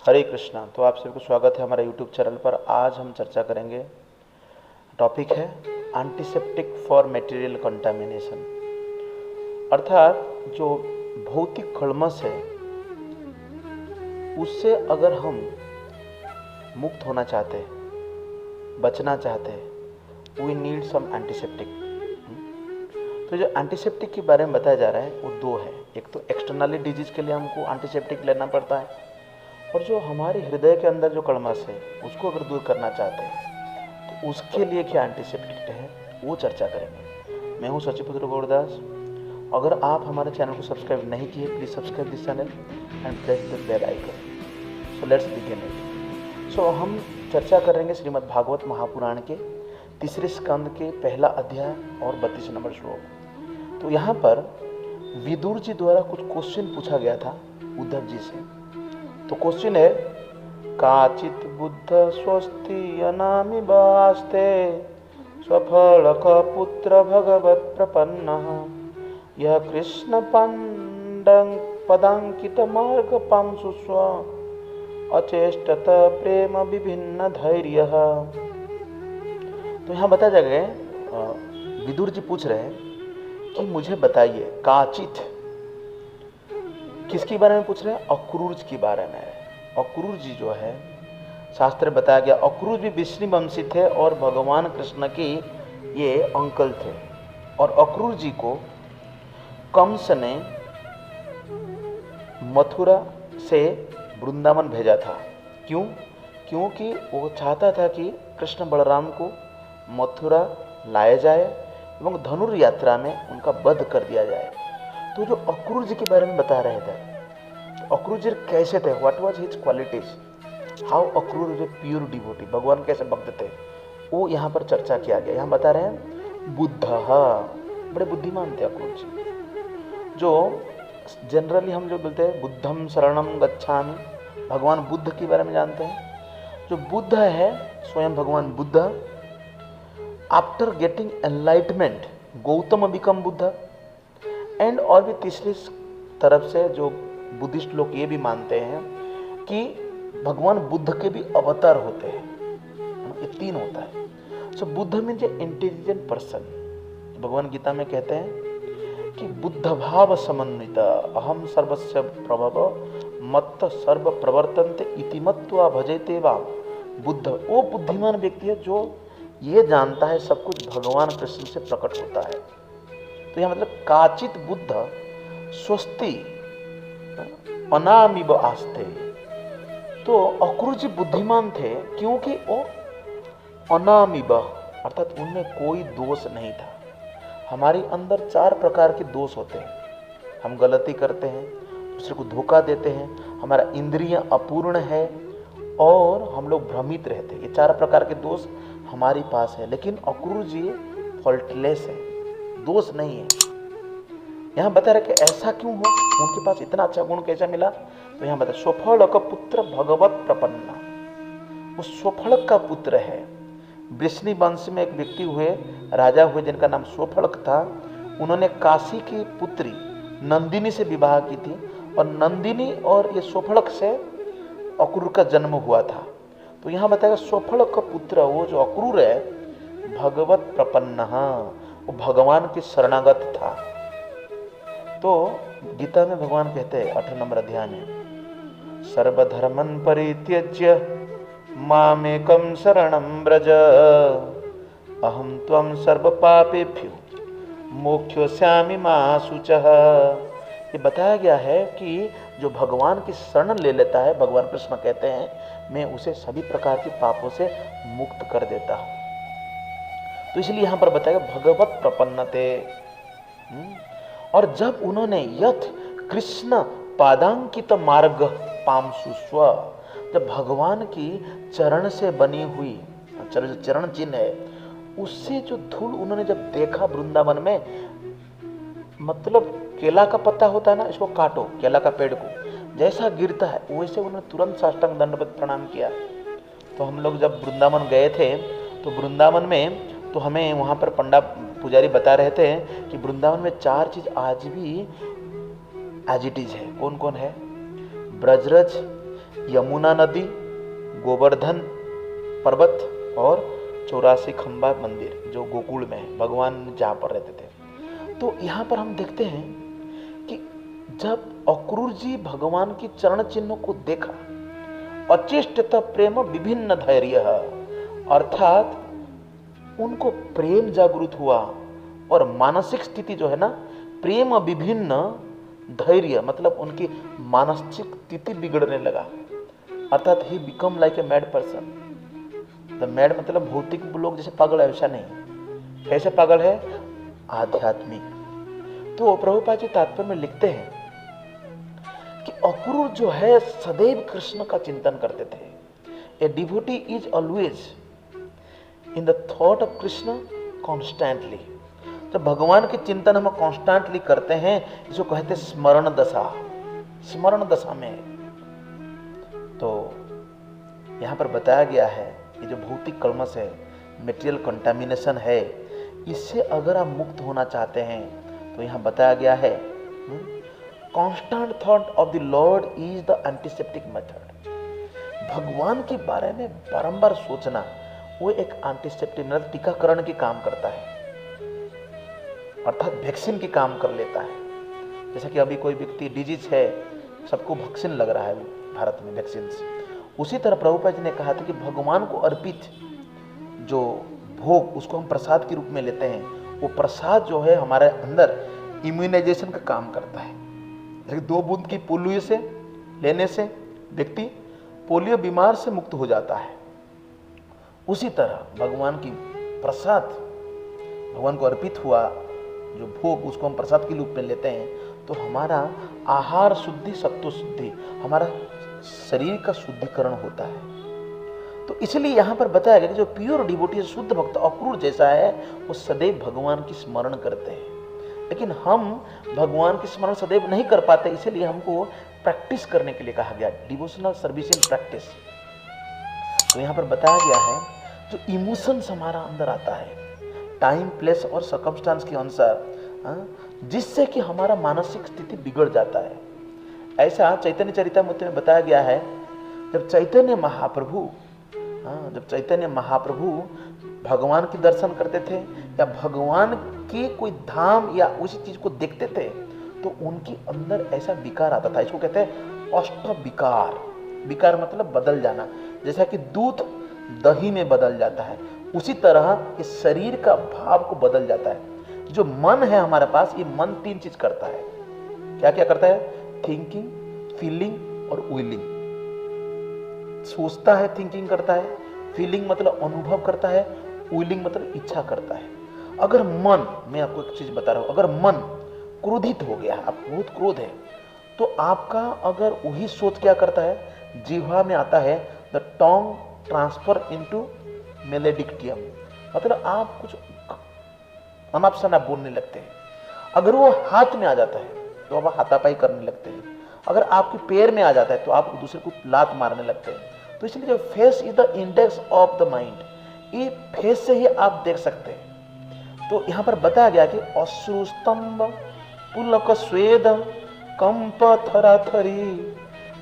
हरे कृष्णा। तो आप सभी को स्वागत है हमारे YouTube चैनल पर। आज हम चर्चा करेंगे, टॉपिक है एंटीसेप्टिक फॉर मटेरियल कंटामिनेशन, अर्थात जो भौतिक कलमश है उससे अगर हम मुक्त होना चाहते हैं, बचना चाहते हैं, वी नीड सम एंटीसेप्टिक। तो जो एंटीसेप्टिक के बारे में बताया जा रहा है वो दो है। एक तो एक्सटर्नली डिजीज के लिए हमको एंटीसेप्टिक लेना पड़ता है, और जो हमारे हृदय के अंदर जो कलमश है उसको अगर दूर करना चाहते हैं तो उसके लिए क्या एंटीसेप्टिक है वो चर्चा करेंगे। मैं हूँ सचिपुत्र गौरदास। अगर आप हमारे चैनल को सब्सक्राइब नहीं किए, please subscribe this channel and press the bell icon. So let's begin it. So हम चर्चा करेंगे श्रीमद् भागवत महापुराण के तीसरे स्कंद के पहला अध्याय और 32 नंबर श्लोक। तो यहाँ पर विदुर जी द्वारा कुछ क्वेश्चन पूछा गया था उद्धव जी से। तो क्वेश्चन है, काचित बुद्ध स्वस्ति अनामि बास्ते स्वफलक पुत्र भगवत प्रपन्न यह कृष्ण पदांकित मार्ग पांसु स्व अचेष्टत प्रेम विभिन्न धैर्य। तो यहाँ बताया गया, विदुर जी पूछ रहे हैं कि मुझे बताइए, काचित किसके बारे में पूछ रहे हैं? अक्रूर के बारे में। अक्रूर जी जो है, शास्त्र बताया गया, अक्रूर भी विष्णु वंशी थे और भगवान कृष्ण के ये अंकल थे। और अक्रूर जी को कंस ने मथुरा से वृंदावन भेजा था। क्यों? क्योंकि वो चाहता था कि कृष्ण बलराम को मथुरा लाया जाए एवं धनुर यात्रा में उनका वध कर दिया जाए। तो जो अक्रूर जी के बारे में बता रहे थे, अक्रूर जी कैसे थे, what was his qualities, how Akrur is a pure devotee, भगवान कैसे भक्त थे, वो यहाँ पर चर्चा किया गया। यहाँ बता रहे हैं बुद्ध, बड़े बुद्धिमान थे अक्रूर जी। जो जनरली हम जो बोलते हैं बुद्धम शरणम गच्छामि, भगवान बुद्ध के बारे में जानते हैं। जो बुद्ध है, स्वयं भगवान Buddha, after getting enlightenment Gautam become Buddha. And और भी तीसरी तरफ से जो बुद्धिस्ट लोग ये भी मानते हैं कि भगवान बुद्ध के भी अवतार होते हैं। ये तीन होता है। सो बुद्ध मीन्स ए इंटेलिजेंट पर्सन। भगवान गीता में कहते हैं कि बुद्ध भाव समन्वित अहम सर्वस्य प्रभव मत्त सर्व प्रवर्तन्ते इति मत्वा भजते वाम। बुद्ध वो बुद्धिमान व्यक्ति है जो ये जानता है सब कुछ भगवान कृष्ण से प्रकट होता है। तो यह मतलब काचित बुद्ध स्वस्ति अनामिब आस्ते। तो अक्रूर जी बुद्धिमान थे क्योंकि वो अनामिब, अर्थात उनमें कोई दोष नहीं था। हमारे अंदर 4 प्रकार के दोष होते हैं। हम गलती करते हैं, दूसरे को धोखा देते हैं, हमारा इंद्रियां अपूर्ण है और हम लोग भ्रमित रहते हैं। ये 4 प्रकार के दोष हमारे पास है। लेकिन अक्रूर जी फॉल्टलेस है, दोष नहीं है। यहाँ बता रहे कि ऐसा क्यों हो, उनके पास इतना अच्छा गुण कैसा मिला? तो यहाँ बता, स्वफलक पुत्र भगवत प्रपन्ना। वो स्वफलक का पुत्र है। वृष्णि वंश में एक व्यक्ति हुए, राजा हुए जिनका नाम स्वफलक था। उन्होंने काशी की पुत्री नंदिनी से विवाह की थी और नंदिनी और ये स्वफलक से अक्रूर का जन्म हुआ था। तो यहाँ बताएगा स्वफलक का पुत्र वो जो अक्रूर है, भगवत प्रपन्न, वो भगवान के शरणागत था। तो गीता में भगवान कहते हैं 8 नंबर अध्याय में, सर्वधर्मन परित्यज्य मामेकं शरणं व्रज अहं त्वं सर्व पापेभ्यो मोक्षयिष्यामि मा शुचः। ये बताया गया है कि जो भगवान की शरण ले लेता है, भगवान कृष्ण कहते हैं मैं उसे सभी प्रकार के पापों से मुक्त कर देता हूँ। तो इसलिए यहाँ पर बताया भगवत प्रपन्नते। और जब उन्होंने यथ कृष्ण पादांकित मार्ग पामसु स्व, जब भगवान की चरण से बनी हुई चरण चिन्ह है, उससे जो धूल उन्होंने जब देखा वृंदावन में, मतलब केला का पत्ता होता है ना, इसको काटो, केला का पेड़ को जैसा गिरता है वैसे उन्होंने तुरंत साष्टांग दंडवत प्रणाम किया। तो हम लोग जब वृंदावन गए थे तो वृंदावन में तो हमें वहाँ पर पंडा पुजारी बता रहे थे कि वृंदावन में 4 चीज आज भी एज इट इज है। कौन कौन है? ब्रजरज, यमुना नदी, गोवर्धन पर्वत और 84 खंबा मंदिर जो गोकुल में है, भगवान जहाँ पर रहते थे। तो यहाँ पर हम देखते हैं कि जब अक्रूर जी भगवान की चरण चिन्हों को देखा, अचिष्टत प्रेम विभिन्न धैर्य, अर्थात उनको प्रेम जागृत हुआ और मानसिक स्थिति जो है ना, प्रेम विभिन्न धैर्य मतलब उनकी मानसिक स्थिति बिगड़ने लगा, अर्थात he become like a mad person. The mad मतलब भौतिक लोग जैसे पागल है वैसा नहीं, कैसे पागल है, आध्यात्मिक। तो प्रभुपाद जी तात्पर्य में लिखते हैं कि अक्रूर जो है सदैव कृष्ण का चिंतन करते थे। A devotee is always in the thought of Krishna constantly. जब भगवान के चिंतन हम कॉन्स्टेंटली करते हैं, इसको कहते हैं स्मरण दशा, स्मरण दशा में। तो यहां पर बताया गया है कि जो भौतिक कलमश है, मेटेरियल कंटामिनेशन है, इससे अगर आप मुक्त होना चाहते हैं तो यहां बताया गया है constant thought of the Lord is the antiseptic method. भगवान के बारे में बारंबार सोचना वो एक एंटीसेप्टिक मतलब टीकाकरण के काम करता है, अर्थात वैक्सीन के काम कर लेता है। जैसा कि अभी कोई व्यक्ति डिजीज है, सबको वैक्सीन लग रहा है भारत में वैक्सीन, उसी तरह प्रभुपाद जी ने कहा था कि भगवान को अर्पित जो भोग उसको हम प्रसाद के रूप में लेते हैं, वो प्रसाद जो है हमारे अंदर इम्यूनाइजेशन का काम करता है। जैसे 2 बूंद की पोलियो से लेने से व्यक्ति पोलियो बीमार से मुक्त हो जाता है, उसी तरह भगवान की प्रसाद, भगवान को अर्पित हुआ जो भोग उसको हम प्रसाद के रूप में लेते हैं, तो हमारा आहार शुद्धि, सत्व शुद्धि, हमारा शरीर का शुद्धिकरण होता है। तो इसलिए यहां पर बताया गया कि जो प्योर डिवोटी शुद्ध भक्त अक्रूर जैसा है, वो सदैव भगवान की स्मरण करते हैं। लेकिन हम भगवान की स्मरण सदैव नहीं कर पाते, इसीलिए हमको प्रैक्टिस करने के लिए कहा गया, डिवोशनल सर्विस इन प्रैक्टिस। तो यहां पर बताया गया है जो इमोशंस हमारा अंदर आता है टाइम, प्लेस और सर्कमस्टांस के अनुसार, जिससे कि हमारा मानसिक स्थिति बिगड़ जाता है। ऐसा चैतन्य चरितामृत में बताया गया है, जब चैतन्य महाप्रभु भगवान के दर्शन करते थे या भगवान के कोई धाम या उसी चीज को देखते थे, तो उनके अंदर ऐसा विकार आता था, इसको कहते हैं अष्ट विकार। विकार मतलब बदल जाना, जैसा कि दूध दही में बदल जाता है, उसी तरह इस शरीर का भाव को बदल जाता है। जो मन है हमारे पास, ये मन 3 चीज करता है। क्या क्या करता है? थिंकिंग, फीलिंग और विलिंग। सोचता है, थिंकिंग करता है, फीलिंग मतलब अनुभव करता है, विलिंग मतलब इच्छा करता है। अगर मन, मैं आपको एक चीज बता रहा हूं, अगर मन क्रोधित हो गया, आप बहुत क्रोध है, तो आपका अगर वही सोच क्या करता है, जिह्वा में आता है द टोंग ट्रांसफर इनटू मेलेडिक्टियम, मतलब आप कुछ अनापशना बोलने लगते हैं। अगर वो हाथ में आ जाता है तो आप हाथापाई करने लगते हैं। अगर आपके पैर में आ जाता है तो आप दूसरे को लात मारने लगते हैं। तो इसलिए जो face is the index of the mind, ये फेस से ही आप देख सकते हैं। तो यहाँ पर बताया गया कि अश्रुस्तंभ पुलक स्वेद कंप थराथरी,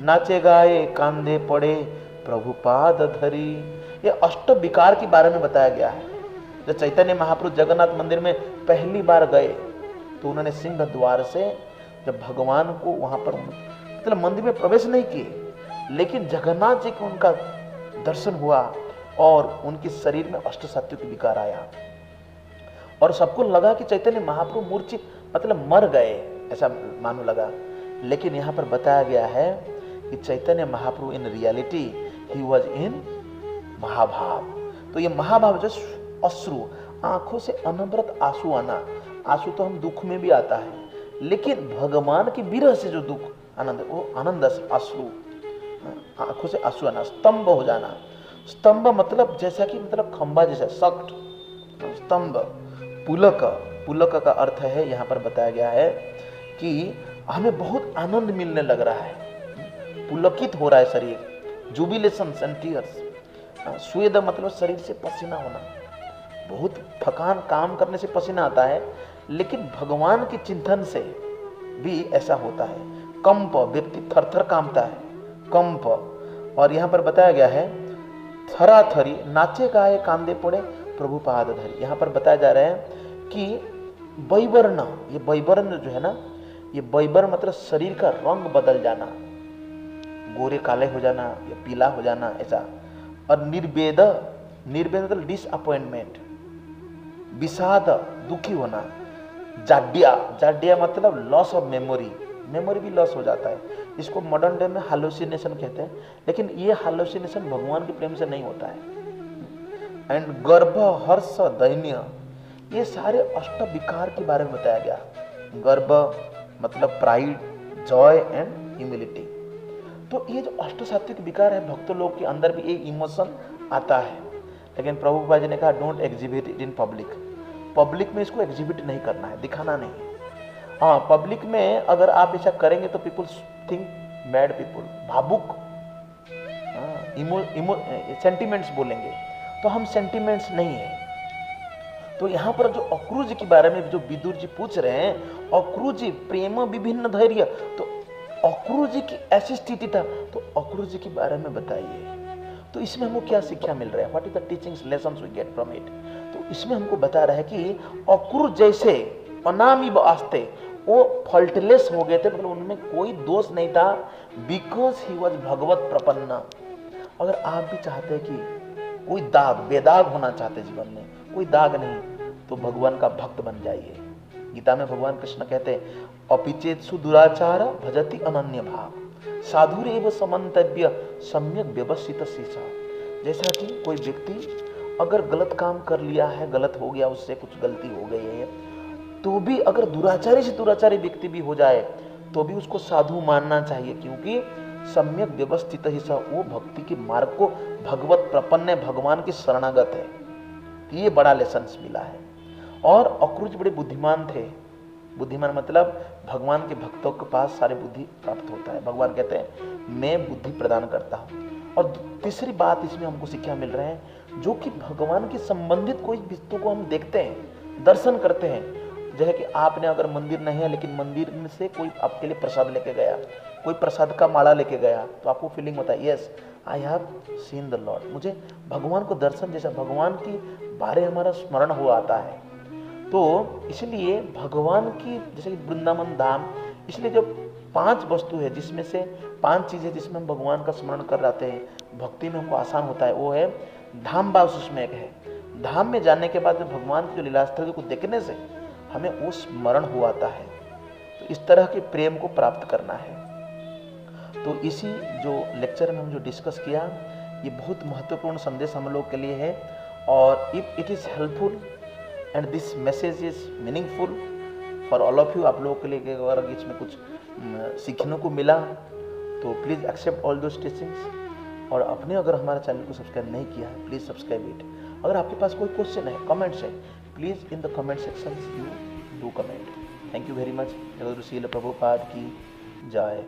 नाचे गाए कांधे पड़े प्रभुपाद धरी। ये अष्ट विकार के बारे में बताया गया है। जब चैतन्य महाप्रभु जगन्नाथ मंदिर में पहली बार गए तो उन्होंने सिंह द्वार से जब भगवान को वहां पर मतलब मंदिर में प्रवेश नहीं किए, लेकिन जगन्नाथ जी को उनका दर्शन हुआ और उनके शरीर में अष्ट सात्विक विकार आया और सबको लगा कि चैतन्य महाप्रभु मूर्छित मतलब मर गए, ऐसा मानो लगा। लेकिन यहाँ पर बताया गया है कि Chaitanya Mahaprabhu in reality he was in महाभाव। तो ये महाभाव जो अश्रु, आंखों से अनवरत आंसू आना, आंसू तो हम दुख में भी आता है, लेकिन भगवान की विरह से जो दुख आनंद, वो आनंद अश्रु, आंखों से आंसू आना, स्तंभ हो जाना। स्तंभ मतलब जैसा कि मतलब खंबा जैसा सख्त, स्तंभ। पुलक, पुलक का अर्थ है यहाँ पर बताया गया है कि हमें बहुत आनंद मिलने लग रहा है, पुलकित हो रहा है शरीर, जुबिलेशन एंड टीयर्स। स्वेद मतलब शरीर से पसीना होना, बहुत थकान, काम करने से पसीना आता है, लेकिन भगवान के चिंतन से भी ऐसा होता है। कंप, व्यक्ति थरथर कांपता है, कंप। और यहाँ पर बताया गया है थरा थरी नाचे गाए कांदे पड़े प्रभु पाद धरी। यहाँ पर बताया जा रहा है कि वैवर्ण, ये वैवर्ण जो है ना, ये वैवर्ण मतलब शरीर का रंग बदल जाना, गोरे काले हो जाना या पीला हो जाना ऐसा। और निर्वेद, निर्वेद मतलब डिसअपॉइंटमेंट, विषाद दुखी होना। जाड्या, जाड्या मतलब लॉस ऑफ मेमोरी, मेमोरी भी लॉस हो जाता है। इसको मॉडर्न डे में हालुसिनेशन कहते हैं, लेकिन ये हालुसिनेशन भगवान के प्रेम से नहीं होता है। एंड गर्भ, हर्ष, दैन्य, ये सारे अष्ट विकार के बारे में बताया गया। गर्भ मतलब प्राइड, जॉय एंड ह्यूमिलिटी। तो ये जो अष्ट सात्विक विकार है, भक्त लोग के अंदर भी एक इमोशन आता है, लेकिन प्रभुपाद जी ने कहा don't exhibit it in public. Public में इसको एग्जिबिट नहीं करना है, दिखाना नहीं। हाँ, पब्लिक में अगर आप ऐसा करेंगे तो पीपुल थिंक मैड पीपुल, भावुक, सेंटिमेंट्स बोलेंगे, तो हम सेंटिमेंट्स नहीं है। तो यहाँ पर जो अक्रूज के बारे में जो विदुर जी पूछ रहे हैं, अक्रूज प्रेम विभिन्न धैर्य, तो अक्रूज की ऐसी स्थिति था, तो अक्रूज के बारे में बताइए। तो इसमें हमको क्या शिक्षा मिल रहा है, what is the teachings lessons we get from it. तो इसमें हमको बता रहा है कि अक्रूज जैसे अनामी आस्ते वो फॉल्टलेस हो गए थे, मतलब उनमें कोई दोष नहीं था, बिकॉज ही वॉज भगवत प्रपन्न। अगर आप भी चाहते हैं कि कोई दाग, बेदाग होना चाहते जीवन में, कोई दाग नहीं, तो भगवान का भक्त बन जाइए। गीता में भगवान कृष्ण कहते हैं अपिचेत सुदुराचार भजति अनन्य भाव साधुरेव समन्तव्य सम्यक व्यवस्थित शीशा। जैसा कि कोई व्यक्ति अगर गलत काम कर लिया है, गलत हो गया, उससे कुछ गलती हो गई है, तो भी अगर दुराचारी से दुराचारी व्यक्ति भी हो जाए तो भी उसको साधु मानना चाहिए, क्योंकि सम्यक व्यवस्थित ही सा, वो भक्ति के मार्ग को भगवत प्रपन्न, भगवान की शरणागत है। ये बड़ा लेसन मिला है। और अक्रूज बड़े बुद्धिमान थे। बुद्धिमान मतलब भगवान के भक्तों के पास सारे बुद्धि प्राप्त होता है। भगवान कहते हैं मैं बुद्धि प्रदान करता हूँ। और तीसरी बात इसमें हमको शिक्षा मिल रहे हैं, जो कि भगवान के संबंधित कोई वस्तु को हम देखते हैं, दर्शन करते हैं, जैसे कि आपने अगर मंदिर नहीं है लेकिन मंदिर में से कोई आपके लिए प्रसाद लेके गया, कोई प्रसाद का माला लेके गया, तो आपको फीलिंग होता है yes I have seen the Lord, मुझे भगवान को दर्शन, जैसा भगवान की बारे हमारा स्मरण हो आता है। तो इसलिए भगवान की, जैसे कि वृंदावन धाम, इसलिए जो 5 वस्तु है जिसमें से 5 चीजें जिसमें हम भगवान का स्मरण कर जाते हैं, भक्ति में हमको आसान होता है, वो है धाम भाव, उसमें एक है। धाम में जाने के बाद भगवान की जो लीलास्थल को देखने से हमें वो स्मरण हो आता है। तो इस तरह के प्रेम को प्राप्त करना है। तो इसी जो लेक्चर में हम जो डिस्कस किया, ये बहुत महत्वपूर्ण संदेश हम लोग के लिए है। और if it is helpful and this message is meaningful for all of you, आप लोगों के लिए अगर इसमें कुछ सीखने को मिला तो please accept all those teachings. और अपने अगर हमारे चैनल को सब्सक्राइब नहीं किया है, प्लीज़ सब्सक्राइब इट। अगर आपके पास कोई क्वेश्चन है, कमेंट्स है, please in the comment section you do comment. Thank you very much. Jagat Guru Srila Prabhupada की जय।